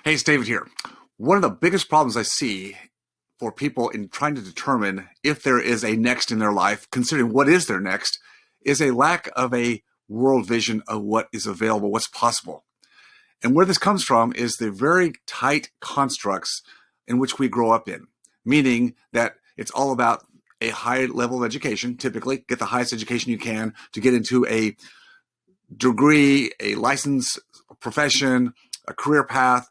Hey, it's David here. One of the biggest problems I see for people in trying to determine if there is a next in their life, considering what is their next, is a lack of a world vision of what is available, what's possible. And where this comes from is the very tight constructs in which we grow up in, meaning that it's all about a high level of education, typically get the highest education you can to get into a degree, a license, a profession, a career path,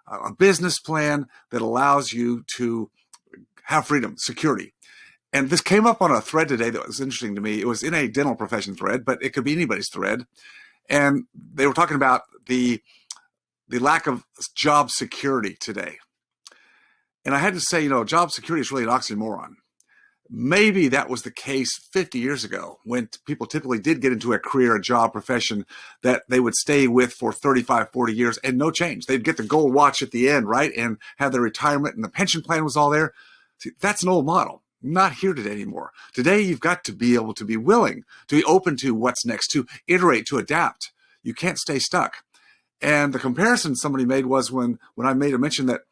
a business plan that allows you to have freedom, security. And this came up on a thread today that was interesting to me. It was in a dental profession thread, but it could be anybody's thread. And they were talking about the lack of job security today. And I had to say, job security is really an oxymoron. Maybe that was the case 50 years ago when people typically did get into a career, a job, profession that they would stay with for 35, 40 years and no change. They'd get the gold watch at the end, right? And have their retirement and the pension plan was all there. See, that's an old model. Not here today anymore. Today, you've got to be able to be willing, to be open to what's next, to iterate, to adapt. You can't stay stuck. And the comparison somebody made was when I made a mention that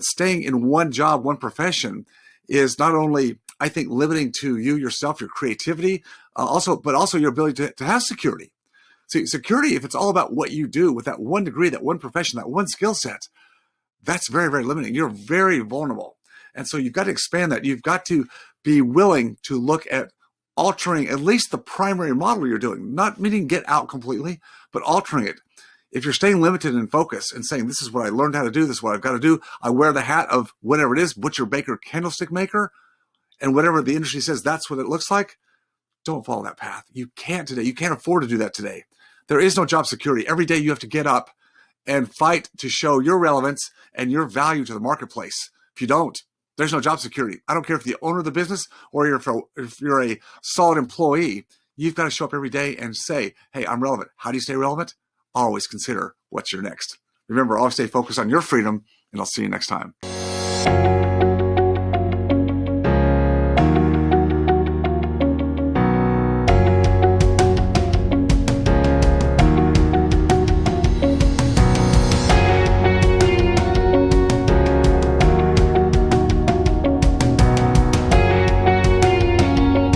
staying in one job, one profession is not only, I think, limiting to you, yourself, your creativity, but also your ability to have security. See, security, if it's all about what you do with that one degree, that one profession, that one skill set, that's very, very limiting. You're very vulnerable. And so you've got to expand that. You've got to be willing to look at altering at least the primary model you're doing, not meaning get out completely, but altering it. If you're staying limited in focus and saying, this is what I learned how to do, this is what I've got to do, I wear the hat of whatever it is, butcher, baker, candlestick maker, and whatever the industry says that's what it looks like, don't follow that path. You can't today. You can't afford to do that today. There is no job security. Every day you have to get up and fight to show your relevance and your value to the marketplace. If you don't, there's no job security. I don't care if you're the owner of the business or if you're a solid employee, you've got to show up every day and say, hey, I'm relevant. How do you stay relevant? Always consider what's your next. Remember, always stay focused on your freedom, and I'll see you next time.